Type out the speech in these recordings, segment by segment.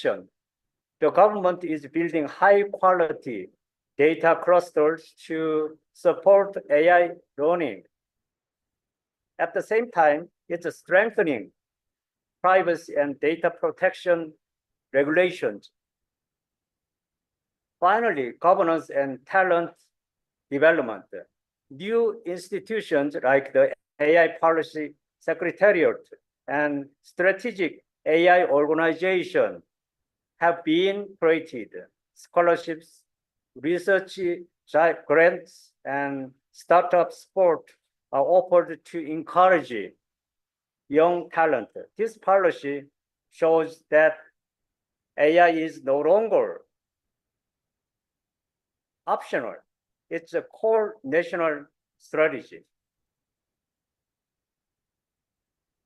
The government is building high-quality data clusters to support AI learning. At the same time, it's strengthening privacy and data protection regulations. Finally, governance and talent development. New institutions like the AI Policy Secretariat and Strategic AI Organization have been created. Scholarships, research grants, and startup support are offered to encourage young talent. This policy shows that AI is no longer optional. It's a core national strategy.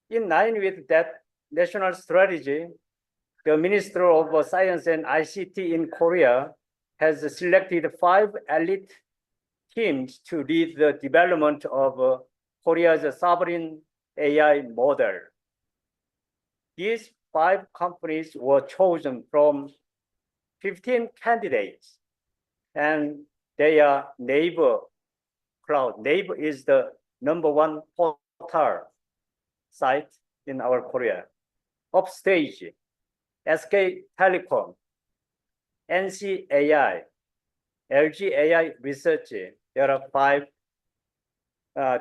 In line with that national strategy, the Minister of Science and ICT in Korea has selected 5 elite teams to lead the development of Korea's sovereign AI model. These 5 companies were chosen from 15 candidates, and they are Naver Cloud. Naver is the #1 portal site in our Korea. Upstage, SK Telecom, NC AI, LG AI Research. There are 5.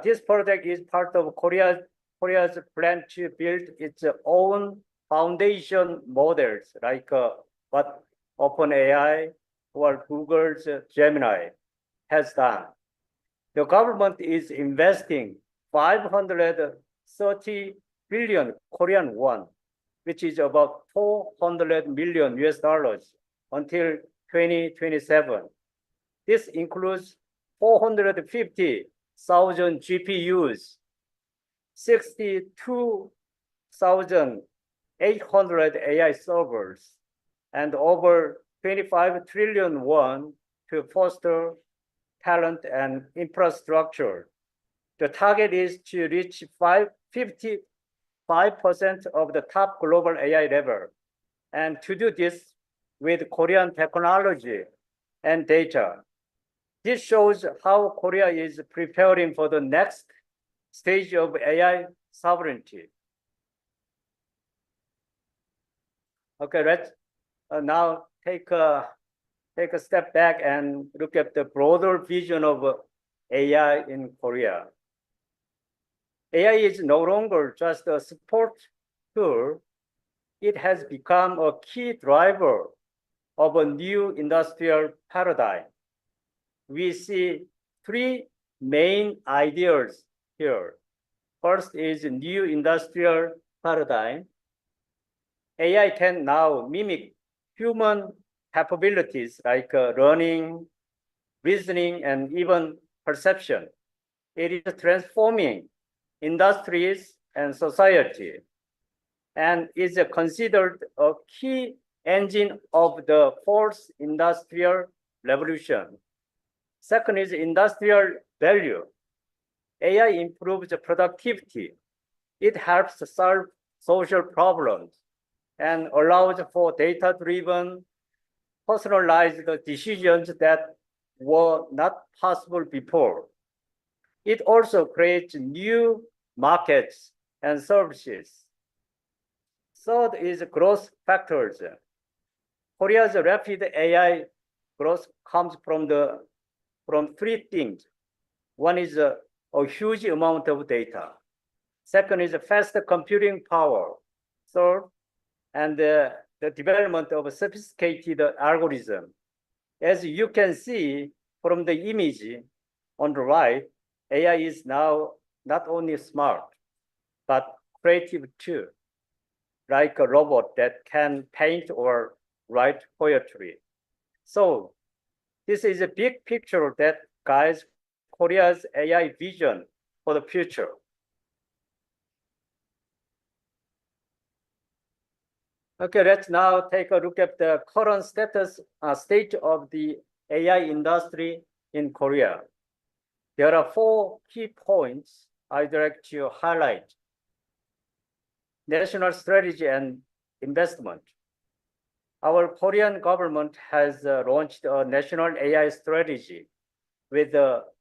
This project is part of Korea's plan to build its own foundation models like what OpenAI or Google's Gemini has done. The government is investing 530 billion Korean won, which is about $400 million until 2027. This includes 450,000 GPUs, 62,800 AI servers, and over 25 trillion won to foster talent and infrastructure. The target is to reach 55% of the top global AI level, and to do this with Korean technology and data. This shows how Korea is preparing for the next stage of AI sovereignty. Okay, let's now take a step back and look at the broader vision of AI in Korea. AI is no longer just a support tool. It has become a key driver of a new industrial paradigm. We see 3 main ideas here. First is a new industrial paradigm. AI can now mimic human capabilities like learning, reasoning, and even perception. It is transforming industries and society, and is considered a key engine of the 4th industrial revolution. Second is industrial value. AI improves productivity. It helps solve social problems and allows for data-driven, personalized decisions that were not possible before. It also creates new markets and services. Third is growth factors. Korea's rapid AI growth comes from 3 things. One is a huge amount of data. Second is faster computing power. Third, and the development of a sophisticated algorithm. As you can see from the image on the right, AI is now not only smart, but creative too, like a robot that can paint or write poetry. So this is a big picture that guides Korea's AI vision for the future. Okay, let's now take a look at the current state of the AI industry in Korea. There are 4 key points I'd like to highlight. National strategy and investment. Our Korean government has launched a national AI strategy with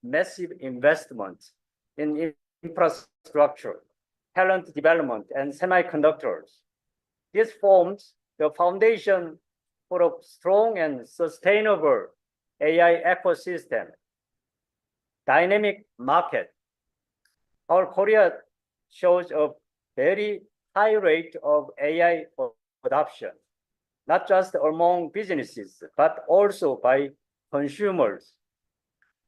massive investments in infrastructure, talent development, and semiconductors. This forms the foundation for a strong and sustainable AI ecosystem. Dynamic market. Our Korea shows a very high rate of AI adoption, not just among businesses, but also by consumers.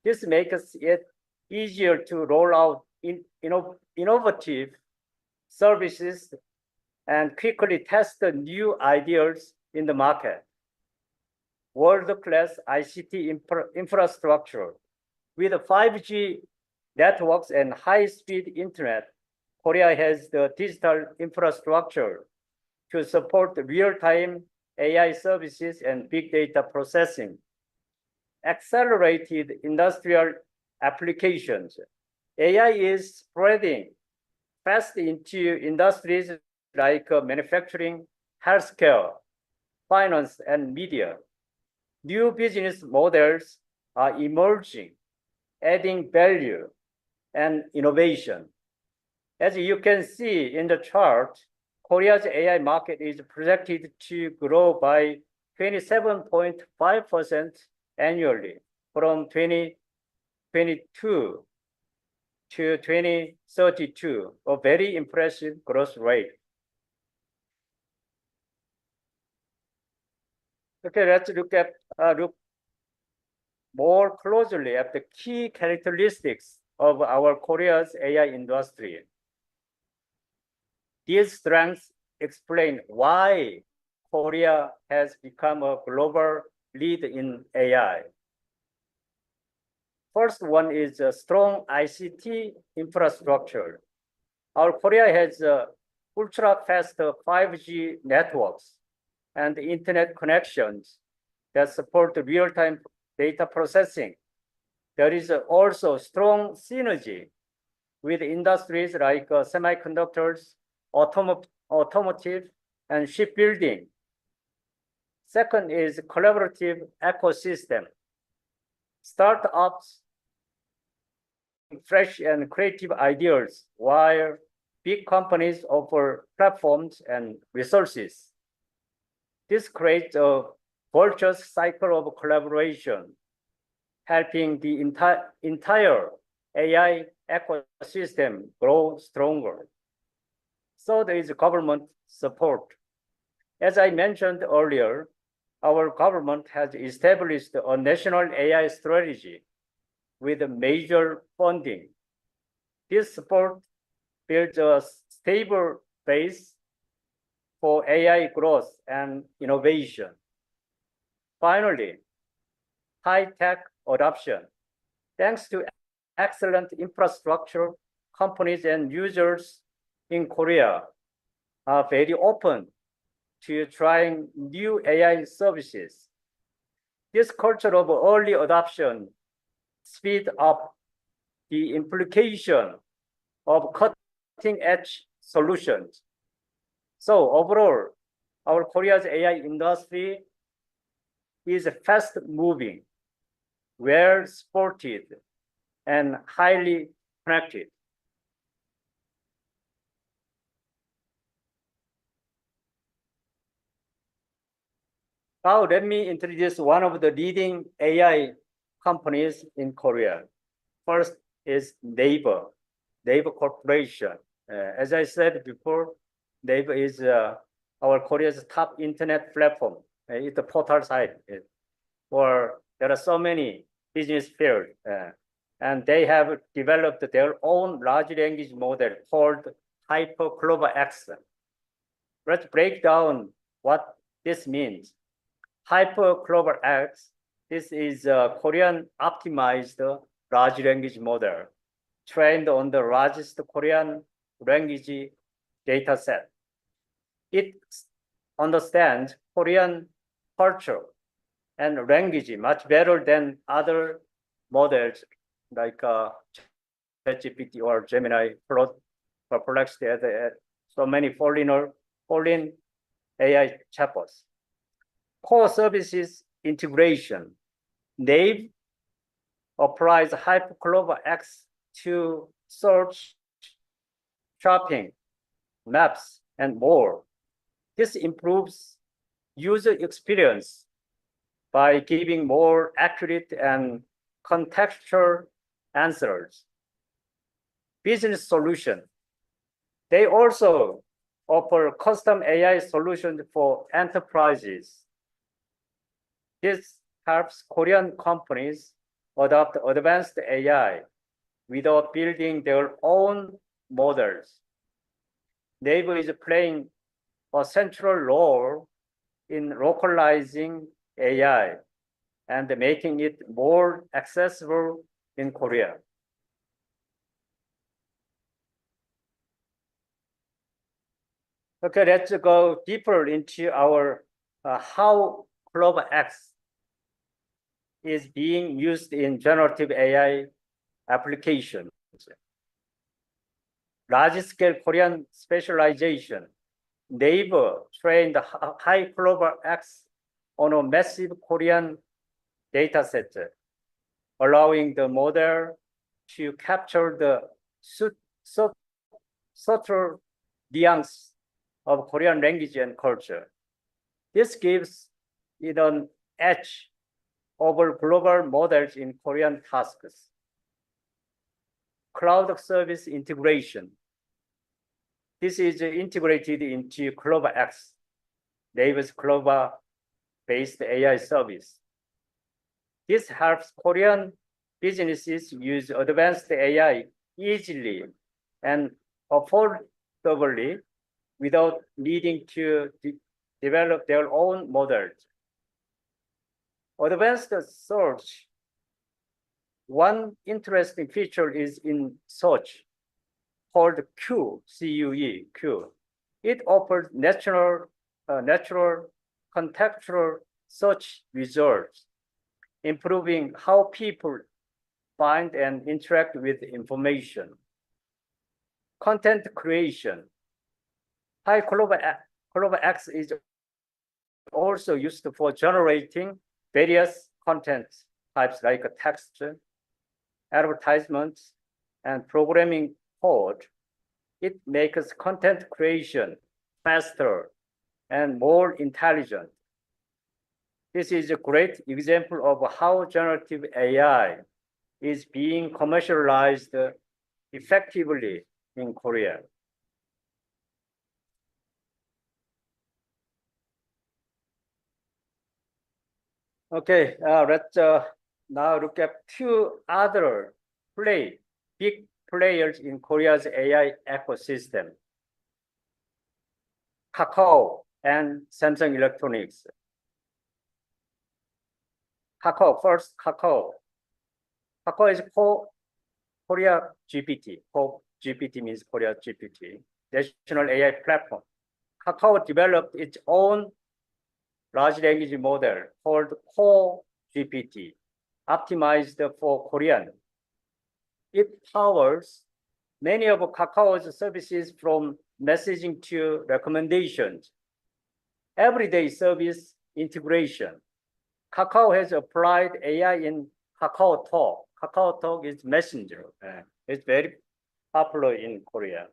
This makes it easier to roll out innovative services and quickly test the new ideas in the market. World-class ICT infrastructure with 5G networks and high-speed internet, Korea has the digital infrastructure to support real-time AI services and big data processing. Accelerated industrial applications. AI is spreading fast into industries like manufacturing, healthcare, finance, and media. New business models are emerging, adding value and innovation. As you can see in the chart, Korea's AI market is projected to grow by 27.5% annually from 2022 to 2032, a very impressive growth rate. Okay, let's look more closely at the key characteristics of our Korea's AI industry. These strengths explain why Korea has become a global lead in AI. First one is a strong ICT infrastructure. Our Korea has ultra-fast 5G networks and internet connections that support real-time data processing. There is also strong synergy with industries like semiconductors, automotive, and shipbuilding. Second is collaborative ecosystem. Startups fresh and creative ideas, while big companies offer platforms and resources. This creates a virtuous cycle of collaboration, helping the entire AI ecosystem grow stronger. So there is government support. As I mentioned earlier, our government has established a national AI strategy with major funding. This support builds a stable base for AI growth and innovation. Finally, high-tech adoption. Thanks to excellent infrastructure, companies and users in Korea are very open to trying new AI services. This culture of early adoption speeds up the implication of cutting-edge solutions. So overall, our Korea's AI industry is fast-moving, well-supported, and highly connected. Now let me introduce one of the leading AI companies in Korea. First is Naver Corporation. As I said before, Naver is our Korea's top internet platform. It's a portal site where there are so many business fields, and they have developed their own large language model called HyperCLOVER-X. Let's break down what this means. HyperCLOVER-X, this is a Korean optimized large language model trained on the largest Korean language data set. It understands Korean culture and language much better than other models like ChatGPT or Gemini, Perplexity, so many foreign AI chatbots. core services integration. Naver applies HyperClover X to search, shopping, maps, and more. This improves user experience by giving more accurate and contextual answers. Business solution. They also offer custom AI solutions for enterprises. This helps Korean companies adopt advanced AI without building their own models. Naver is playing a central role in localizing AI and making it more accessible in Korea. Okay, let's go deeper into our how Clover X is being used in generative AI applications. Large-scale Korean specialization. Naver trained HyperClover X on a massive Korean dataset, allowing the model to capture the subtle nuance of Korean language and culture. This gives it an edge over global models in Korean tasks. Cloud service integration. This is integrated into Clover X, Naver's Clover-based AI service. This helps Korean businesses use advanced AI easily and affordably without needing to develop their own models. Advanced search. One interesting feature is in search called Q, C-U-E, Q. It offers natural contextual search results, improving how people find and interact with information. Content creation. HyperClover X is also used for generating various content types like text, advertisements, and programming code. It makes content creation faster and more intelligent. This is a great example of how generative AI is being commercialized effectively in Korea. Okay, let's now look at two other big players in Korea's AI ecosystem. Kakao and Samsung Electronics. Kakao, first Kakao. Kakao is Korea GPT. GPT means Korea GPT, national AI platform. Kakao developed its own large language model called Core GPT, optimized for Korean. It powers many of Kakao's services from messaging to recommendations, everyday service integration. Kakao has applied AI in Kakao Talk. Kakao Talk is messenger. It's very popular in Korea.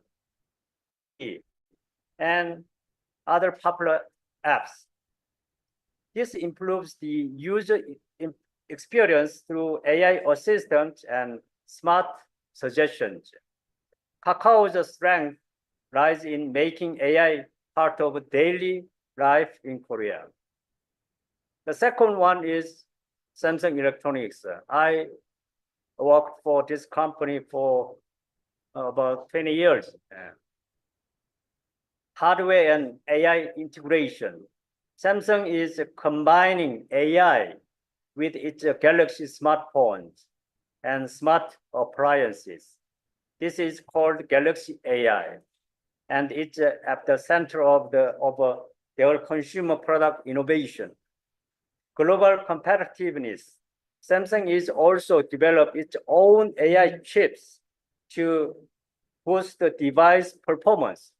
And other popular apps. This improves the user experience through AI assistants and smart suggestions. Kakao's strength lies in making AI part of daily life in Korea. The second one is Samsung Electronics. I worked for this company for about 20 years. Hardware and AI integration. Samsung is combining AI with its Galaxy smartphones and smart appliances. This is called Galaxy AI, and it's at the center of their consumer product innovation. Global competitiveness. Samsung is also developed its own AI chips to boost the device performance.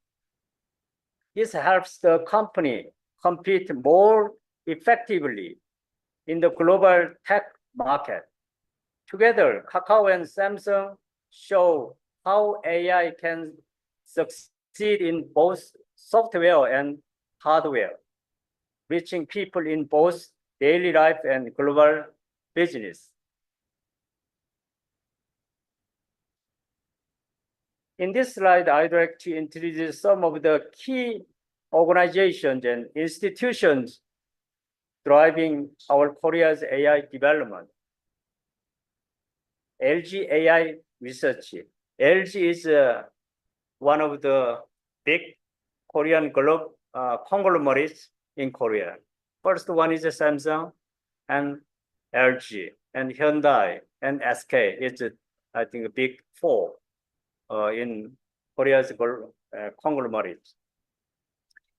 This helps the company compete more effectively in the global tech market. Together, Kakao and Samsung show how AI can succeed in both software and hardware, reaching people in both daily life and global business. In this slide, I'd like to introduce some of the key organizations and institutions driving our Korea's AI development. LG AI Research. LG is one of the big Korean conglomerates in Korea. First one is Samsung and LG and Hyundai and SK. It's, I think, a big four in Korea's conglomerates.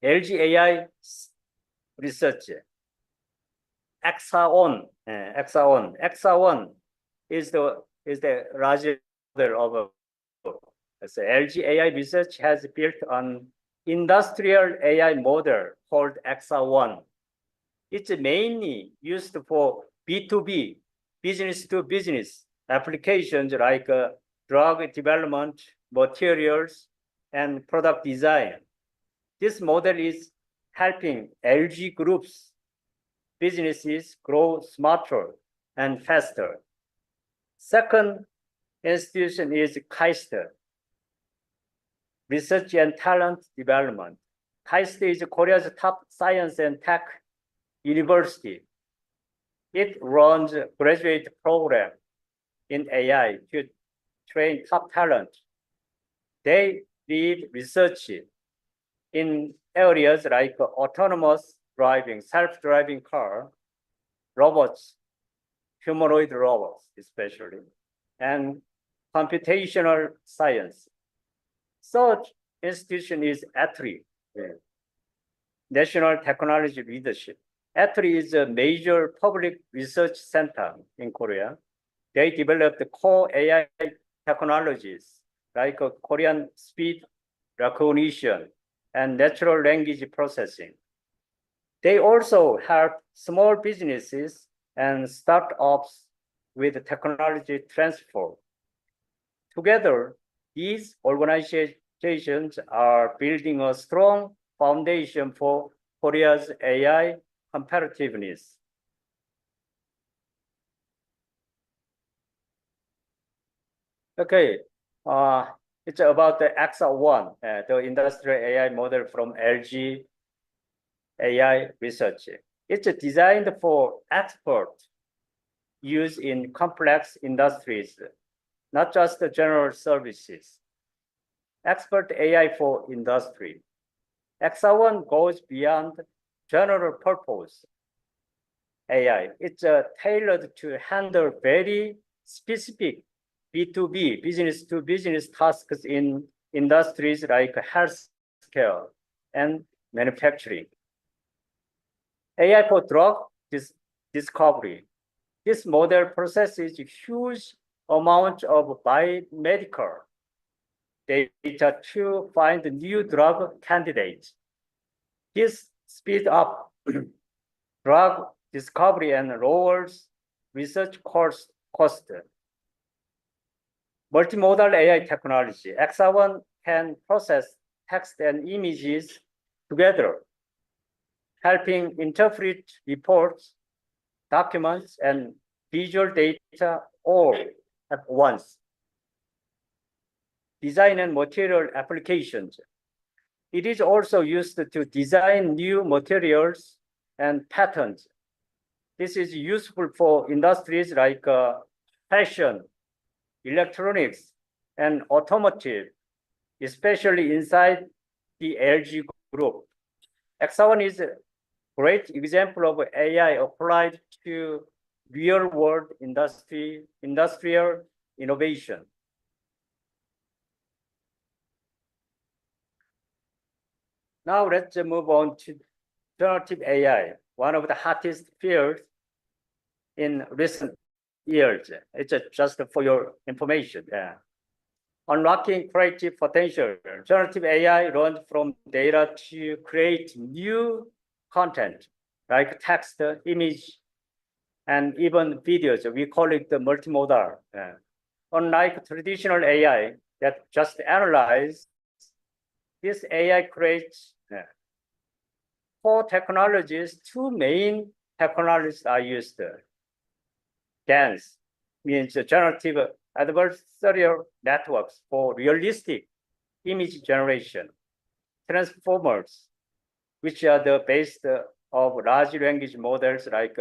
LG AI Research. Exaon is the largest of so LG AI Research has built an industrial AI model called Exa-1. It's mainly used for B2B, business to business applications like drug development, materials, and product design. This model is helping LG Group's businesses grow smarter and faster. Second institution is KAIST, Research and Talent Development. KAIST is Korea's top science and tech university. It runs a graduate program in AI to train top talent. They lead research in areas like autonomous driving, self-driving car, robots, humanoid robots especially, and computational science. Third institution is ETRI, National Technology Leadership. ETRI is a major public research center in Korea. They developed core AI technologies like Korean speech recognition and natural language processing. They also help small businesses and startups with technology transfer. Together, these organizations are building a strong foundation for Korea's AI competitiveness. Okay, it's about the Exa-1, the industrial AI model from LG AI Research. It's designed for expert use in complex industries, not just the general services. Expert AI for industry. Exa-1 goes beyond general purpose AI. It's tailored to handle very specific B2B, business to business tasks in industries like healthcare and manufacturing. AI for drug discovery. This model processes a huge amount of biomedical data to find new drug candidates. This speeds up drug discovery and lowers research cost. Multimodal AI technology. Exa-1 can process text and images together, helping interpret reports, documents, and visual data all at once. Design and material applications. It is also used to design new materials and patterns. This is useful for industries like fashion, electronics, and automotive, especially inside the LG Group. Exa-1 is a great example of AI applied to real-world industrial innovation. Now let's move on to generative AI, one of the hottest fields in recent years. It's just for your information. Unlocking creative potential. Generative AI learns from data to create new content like text, image, and even videos. We call it the multimodal. Unlike traditional AI that just analyze, this AI creates four technologies. Two main technologies are used. GANs means generative adversarial networks for realistic image generation. Transformers, which are the base of large language models like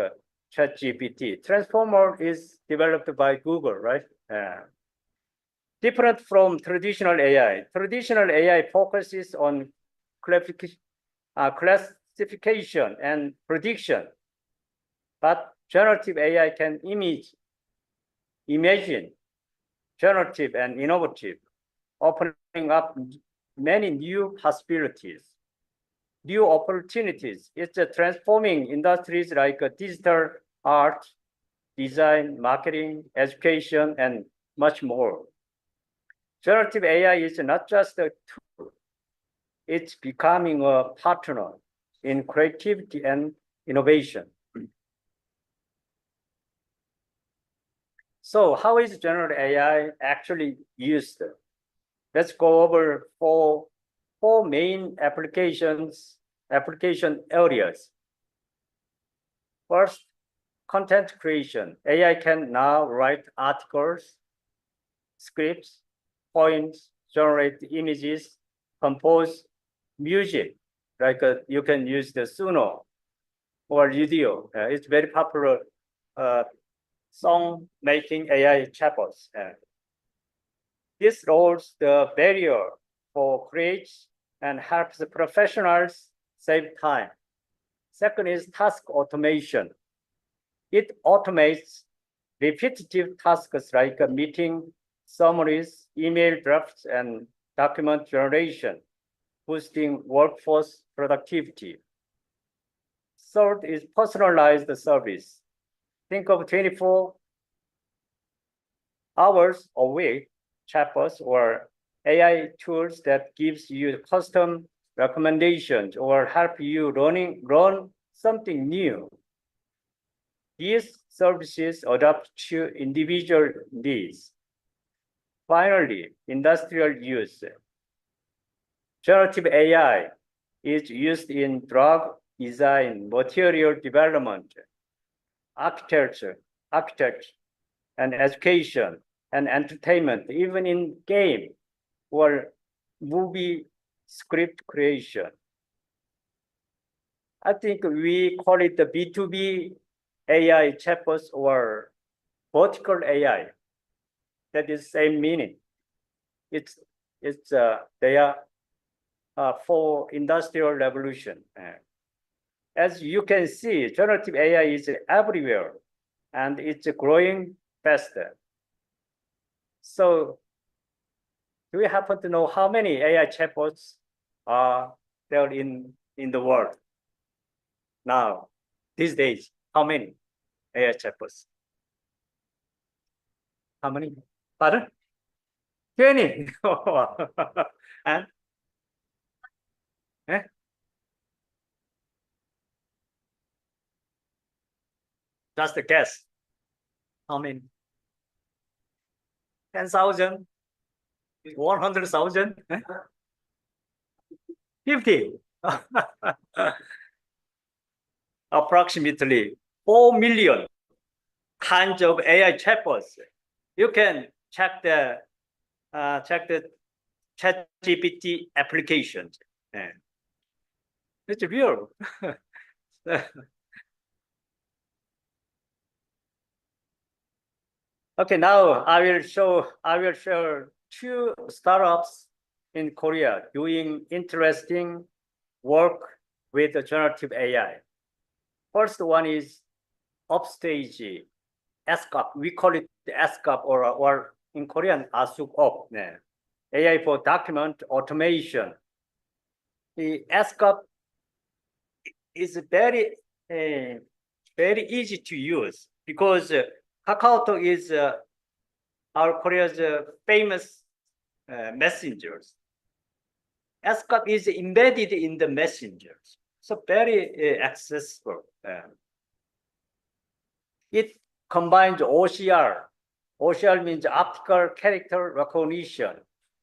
ChatGPT. Transformer is developed by Google, right? Different from traditional AI. Traditional AI focuses on classification and prediction, but generative AI can imagine, generative and innovative, opening up many new possibilities, new opportunities. It's transforming industries like digital art, design, marketing, education, and much more. Generative AI is not just a tool, it's becoming a partner in creativity and innovation. So how is generative AI actually used? Let's go over four main application areas. First, content creation. AI can now write articles, scripts, poems, generate images, compose music, like you can use the Suno or Udio. It's very popular song making AI chatbots. This lowers the barrier for creators and helps the professionals save time. Second is task automation. It automates repetitive tasks like meeting summaries, email drafts, and document generation, boosting workforce productivity. Third is personalized service. Think of 24 hours a week chatbots or AI tools that gives you custom recommendations or help you learn something new. These services adapt to individual needs. Finally, industrial use. Generative AI is used in drug design, material development, architecture, and education, and entertainment, even in game or movie script creation. I think we call it the B2B AI chatbots or vertical AI. That is same meaning. They are for industrial revolution. As you can see, generative AI is everywhere and it's growing faster. So do we happen to know how many AI chatbots are there in the world now, these days? How many AI chatbots? How many? Pardon? 20. And just a guess. How many? 10,000? 100,000? 50? Approximately 4 million kinds of AI chatbots. You can check the ChatGPT applications. It's real. Okay, now I will show two startups in Korea doing interesting work with the generative AI. First one is Upstage, SCOP. We call it the SCOP or in Korean, ASUKOP. AI for document automation. The SCOP is very easy to use because KakaoTalk is our Korea's famous messengers. SCOP is embedded in the messengers, so very accessible. It combines OCR. OCR means optical character recognition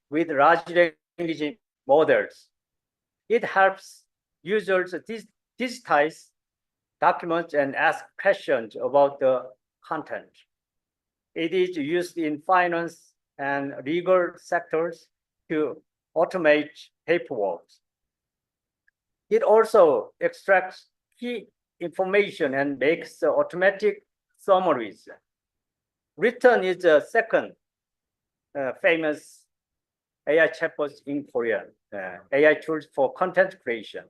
with large language models. It helps users digitize documents and ask questions about the content. It is used in finance and legal sectors to automate paperwork. It also extracts key information and makes automatic summaries. Written is the second famous AI chatbot in Korea, AI tools for content creation.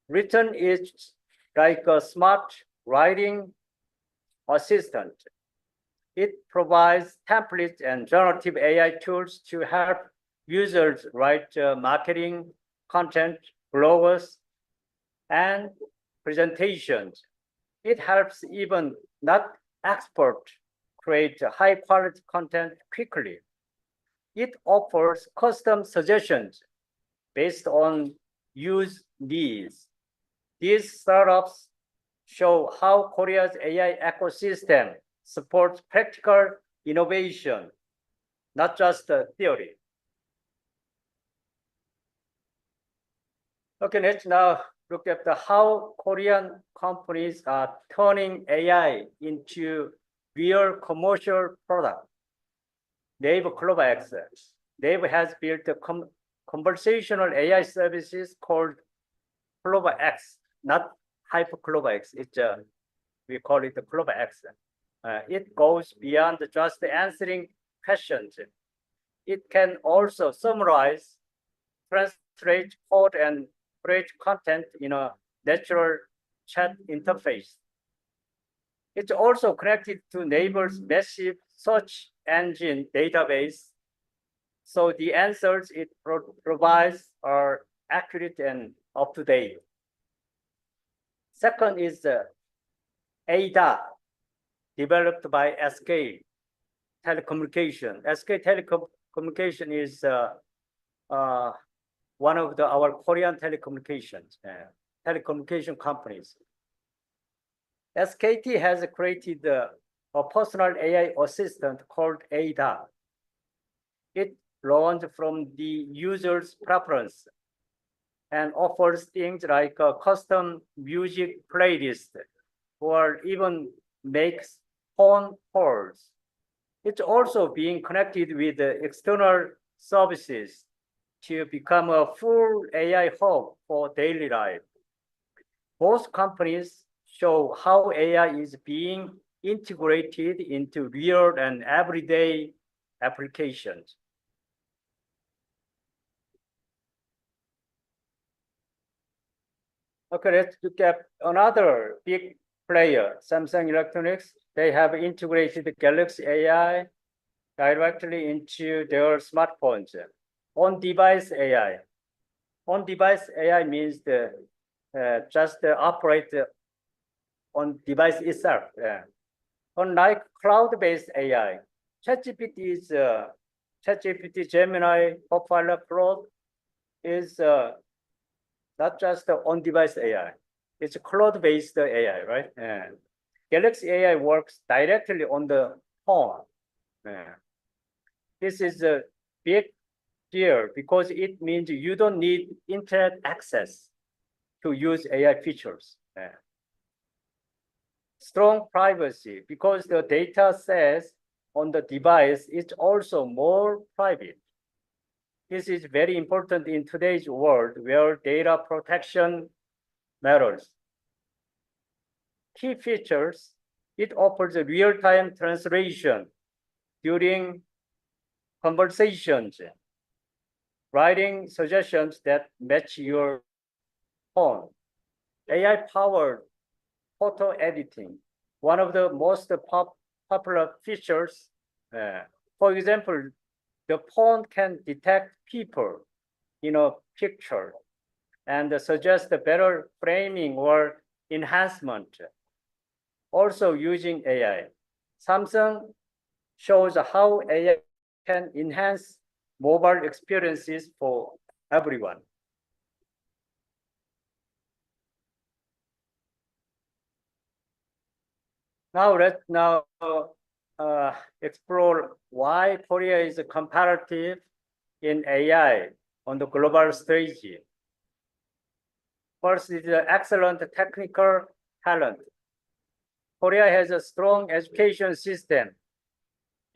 Written is like a smart writing assistant. It provides templates and generative AI tools to help users write marketing content, blogs, and presentations. It helps even not expert create high quality content quickly. It offers custom suggestions based on use needs. These startups show how Korea's AI ecosystem supports practical innovation, not just theory. Okay, let's now look at how Korean companies are turning AI into real commercial product. Naver CloverX. Naver has built a conversational AI services called CloverX, not HyperCloverX. It's we call it the CloverX. It goes beyond just answering questions. It can also summarize, translate code, and create content in a natural chat interface. It's also connected to Naver's massive search engine database, so the answers it provides are accurate and up-to-date. Second is ADA, developed by SK Telecommunication. SK Telecommunication is one of our Korean telecommunication companies. SKT has created a personal AI assistant called ADA. It learns from the user's preference and offers things like a custom music playlist or even makes phone calls. It's also being connected with external services to become a full AI hub for daily life. Both companies show how AI is being integrated into real and everyday applications. Okay, let's look at another big player, Samsung Electronics. They have integrated the Galaxy AI directly into their smartphones. On-device AI. On-device AI means just operate on device itself. Unlike cloud-based AI, ChatGPT Gemini, Copilot Pro is not just on-device AI. It's cloud-based AI, right? Galaxy AI works directly on the phone. This is a big deal because it means you don't need internet access to use AI features. Strong privacy because the data says on the device is also more private. This is very important in today's world where data protection matters. Key features, it offers a real-time translation during conversations, writing suggestions that match your phone, AI-powered photo editing, one of the most popular features. For example, the phone can detect people in a picture and suggest a better framing or enhancement. Also using AI. Samsung shows how AI can enhance mobile experiences for everyone. Now let's explore why Korea is competitive in AI on the global stage. First is the excellent technical talent. Korea has a strong education system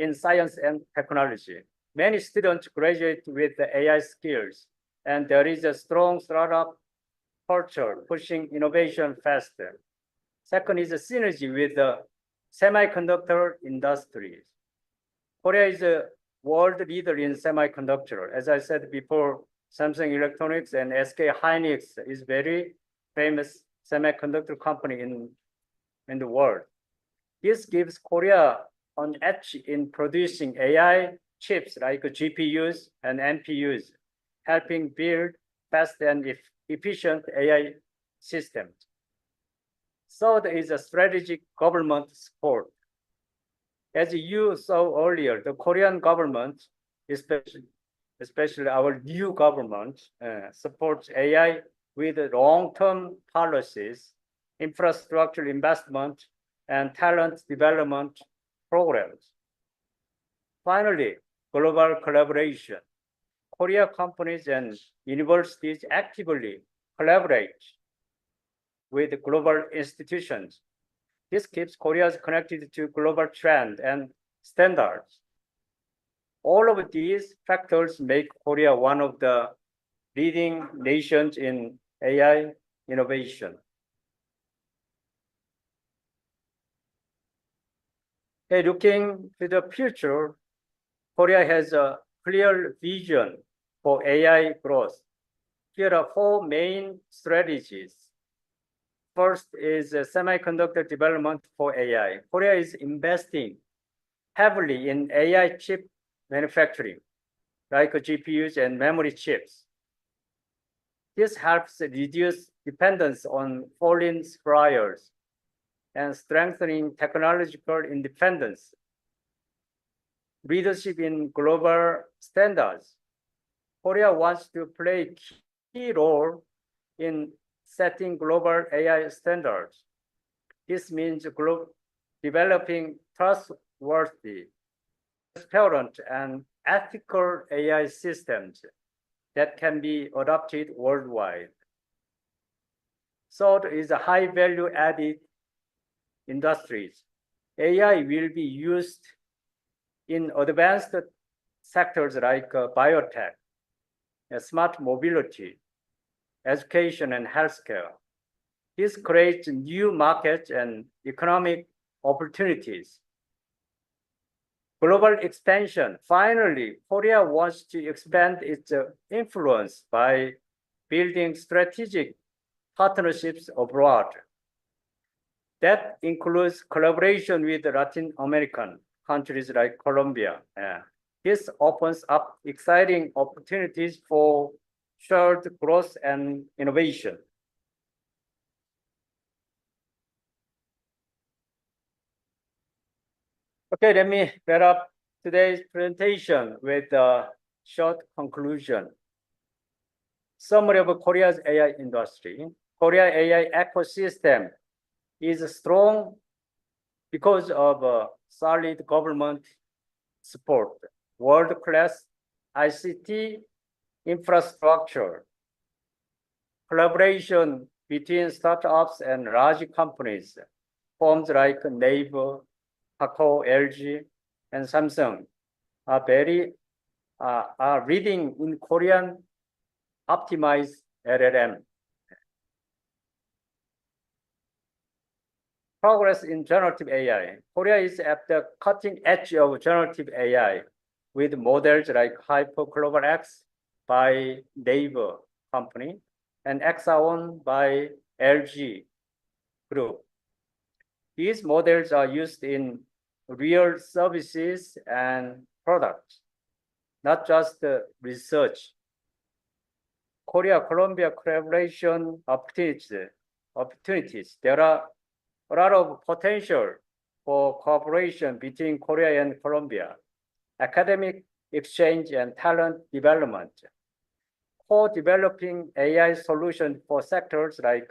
in science and technology. Many students graduate with the AI skills, and there is a strong startup culture pushing innovation faster. Second is a synergy with the semiconductor industry. Korea is a world leader in semiconductor. As I said before, Samsung Electronics and SK Hynix is very famous semiconductor company in the world. This gives Korea an edge in producing AI chips like GPUs and NPUs, helping build fast and efficient AI systems. Third is a strategic government support. As you saw earlier, the Korean government, especially our new government, supports AI with long-term policies, infrastructure investment, and talent development programs. Finally, global collaboration. Korea companies and universities actively collaborate with global institutions. This keeps Korea connected to global trends and standards. All of these factors make Korea one of the leading nations in AI innovation. Okay, looking to the future, Korea has a clear vision for AI growth. Here are four main strategies. First is semiconductor development for AI. Korea is investing heavily in AI chip manufacturing, like GPUs and memory chips. This helps reduce dependence on foreign suppliers and strengthening technological independence. Leadership in global standards. Korea wants to play a key role in setting global AI standards. This means developing trustworthy, transparent, and ethical AI systems that can be adopted worldwide. Third is a high value added industries. AI will be used in advanced sectors like biotech, smart mobility, education, and healthcare. This creates new markets and economic opportunities. Global expansion. Finally, Korea wants to expand its influence by building strategic partnerships abroad. That includes collaboration with Latin American countries like Colombia. This opens up exciting opportunities for shared growth and innovation. Okay, let me wrap up today's presentation with a short conclusion. Summary of Korea's AI industry. Korea AI ecosystem is strong because of solid government support, world-class ICT infrastructure, collaboration between startups and large companies, firms like Naver, Kakao, LG, and Samsung are leading in Korean optimized LLM. Progress in generative AI. Korea is at the cutting edge of generative AI with models like HyperCLOVER-X by Naver company and Hexagon by LG Group. These models are used in real services and products, not just research. Korea-Colombia collaboration opportunities. There are a lot of potential for cooperation between Korea and Colombia, academic exchange and talent development, co-developing AI solutions for sectors like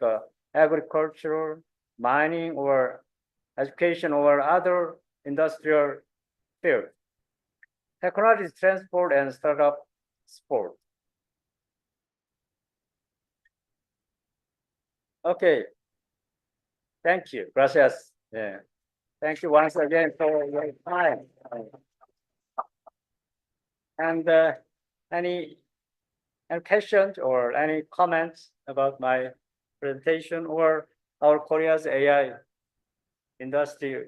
agriculture, mining, or education, or other industrial field. Technology transport and startup sport. Okay. Thank you. Gracias. Yeah. Thank you once again for your time. And any questions or any comments about my presentation or our Korea's AI industry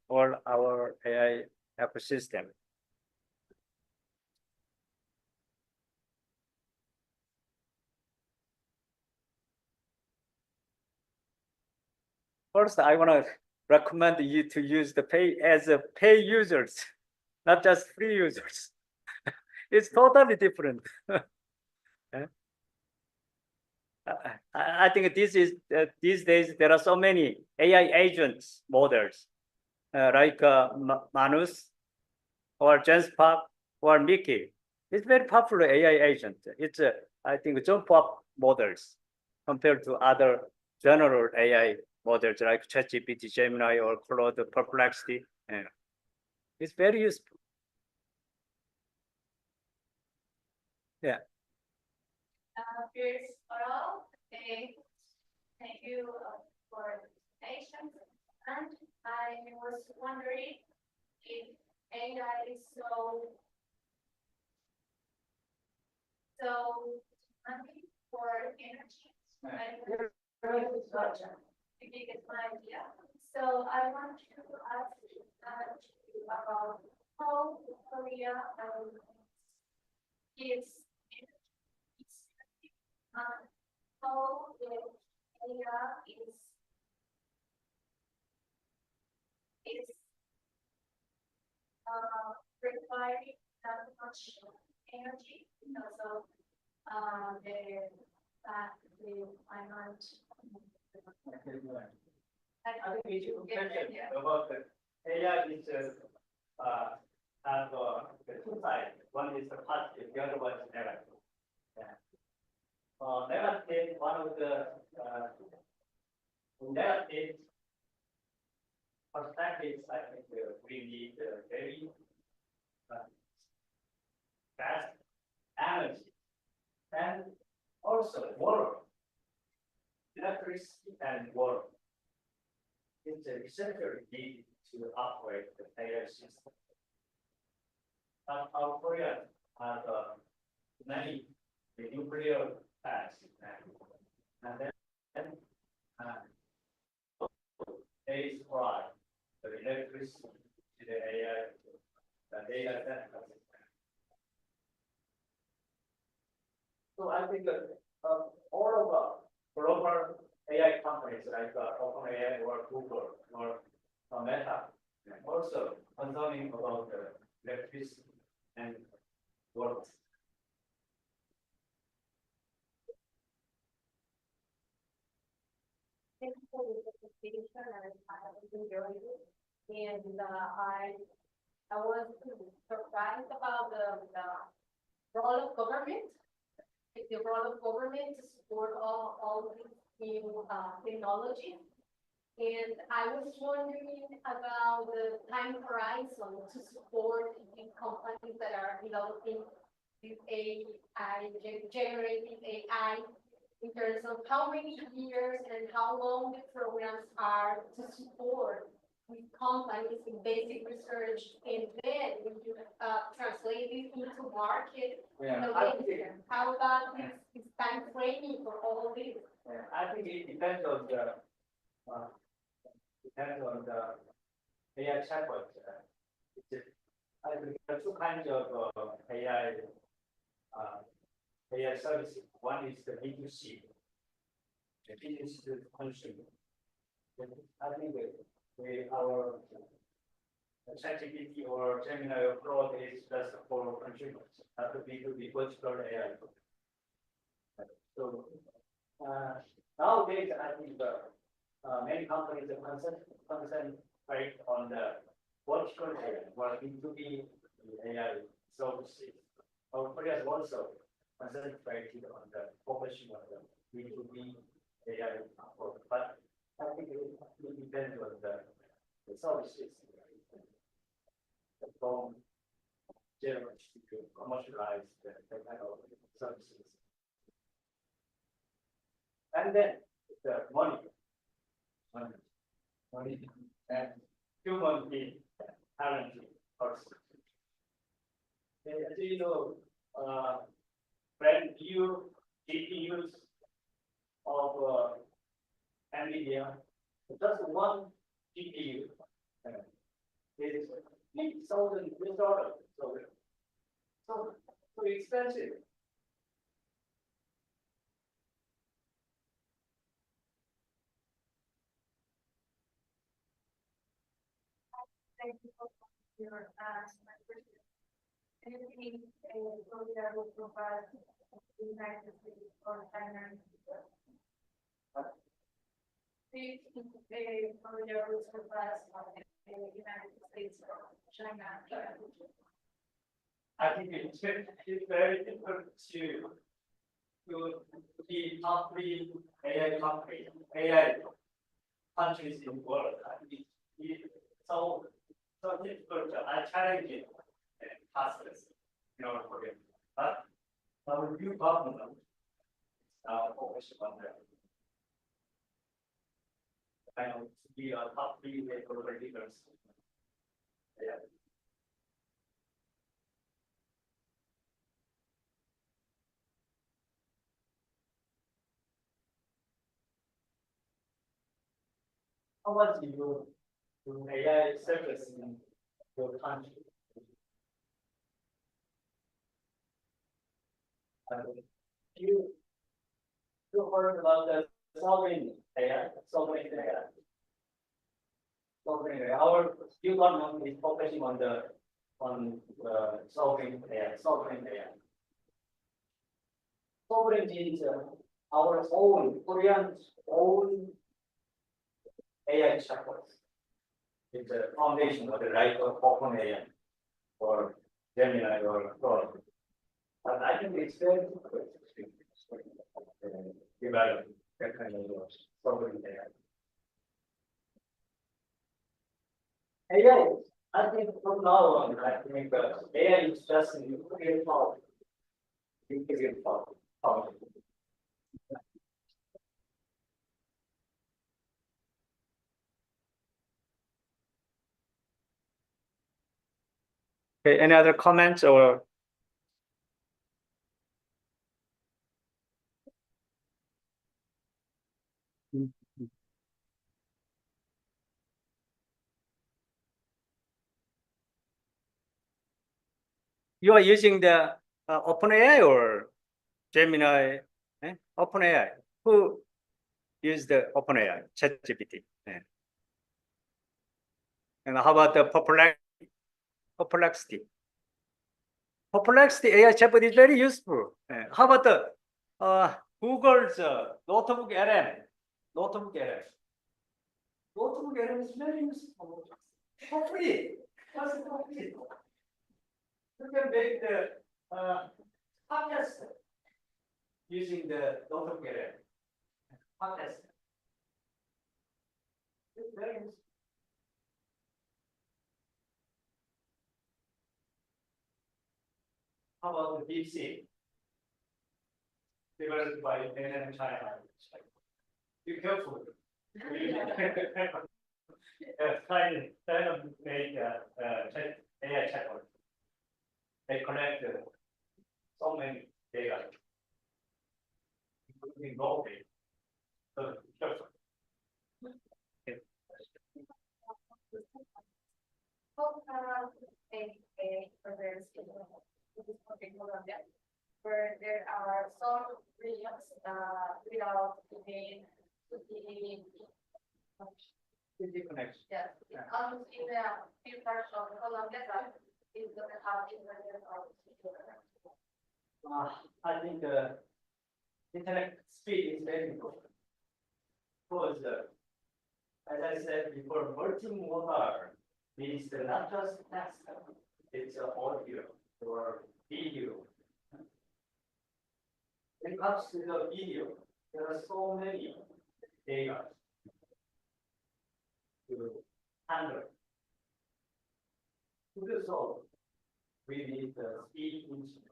or our AI ecosystem? First, I want to recommend you to use the pay users, not just free users. It's totally different. I think this is these days there are so many AI agents models like Manus or Genspark or Mickey. It's very popular AI agent. It's I think jump up models compared to other general AI models like ChatGPT, Gemini, or Claude, Perplexity. It's very useful. Yeah. Here's all. Thank you for the presentation. And I was wondering if AI is so handy for energy. To get my idea. So I want to ask you about how Korea gives how the area is requiring that much energy because of the fact the climate. I think we should mention about the AI is have the two sides. One is the positive, the other one is negative. Yeah. Negative, one of the negative perspectives, I think we need very fast energy and also water, electricity and water. It's essentially needed to operate the AI system. South Korea has many nuclear plants, and then they supply the electricity to the AI, the data center. So I think all of the global AI companies like OpenAI or Google or Meta also concerning about the electricity and water. Thank you for the presentation, and I enjoyed it. And I was surprised about the role of government. The role of government to support all these new technologies. And I was wondering about the time horizon to support the companies that are developing this AI, generating AI, in terms of how many years and how long the programs are to support these companies in basic research, and then when you translate this into market innovation, how about this time framing for all this? I think it depends on the AI chatbot. I think there are two kinds of AI services. One is the B2C, the business to consumer. I think our ChatGPT or Gemini or Claude is just for consumers, not the B2B vertical AI. So nowadays, I think many companies are concentrate on the vertical AI, or B2B AI services. Our Korea is also concentrated on the profession of the B2B AI, but I think it depends on the services from general to commercialize the kind of services. And then the money and human being currently person. As you know, brand new GPUs of NVIDIA, just one GPU is $8,000. So expensive. Thank you for your my question. Do you think Korea will provide the United States or China? Do you think Korea will provide the United States or China? I think it's very difficult to be top three AI countries, AI countries in the world. I think it's so difficult and challenging tasks in order for them. But our new government now focused on that. Kind of to be a top three global leaders. Yeah. How much you do AI service in your country? You heard about the sovereign AI, sovereign AI. Sovereign AI. Our new government is focusing on the sovereign AI, sovereign AI. Sovereign is our own Korean own AI chatbots. It's a foundation of the right of open AI or Gemini or Claude. But I think it's very difficult to develop that kind of sovereign AI. AI, I think from now on, I think AI is just an integral part. Integral part. Okay, any other comments or? You are using the OpenAI or Gemini? OpenAI. Who used the OpenAI, ChatGPT? And how about the Perplexity? Perplexity AI chatbot is very useful. How about the Google's Notebook LM? Notebook LM. Notebook LM is very useful. For free. Just for free. You can make the podcast using the Notebook LM. Podcast. It's very useful. How about the DeepSeek? Developed by mainland China. Be careful. Kind of make AI chatbot. They collect so many data, including raw data. So careful. Where there are some regions without being Connection. yes, in the few parts of Colombia that it doesn't have internet or I think the internet speed is very important. Because as I said before, multimodal means not just text, it's audio or video. When it comes to the video, there are so many data to handle. years old, we need the speed instrument.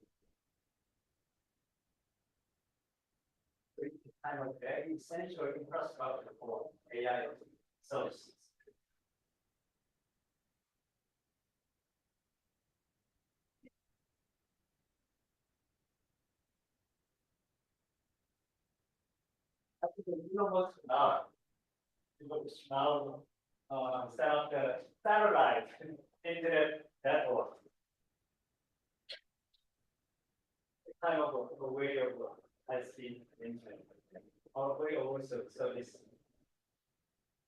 It's kind of very essential infrastructure for AI services. I think Elon Musk now set up the satellite internet network. Kind of a way of high-speed internet, or way of also service.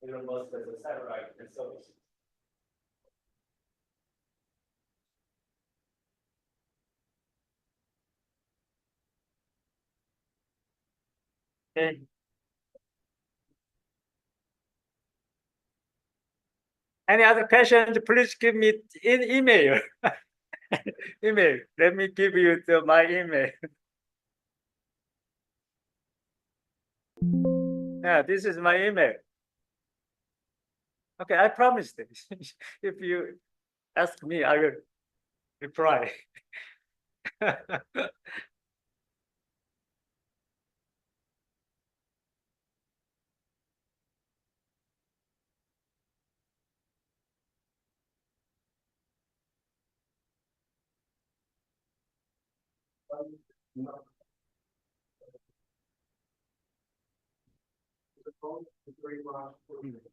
Elon Musk as a satellite and service. Okay. Any other questions, please give me in email. Email, let me give you my email. Yeah, this is my email. Okay, I promise this. If you ask me, I will reply.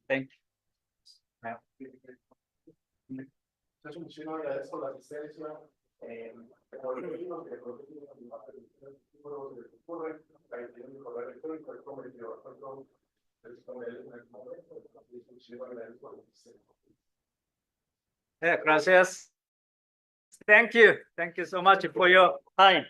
Thank you. Entonces, muchísimas gracias por la asistencia. Por el vino que producimos en la ocurre, ahí tienen mi correo electrónico, el cometido bastante con él en el momento. Muchísimas gracias por la asistencia. Yeah, gracias. Thank you. Thank you so much for your time.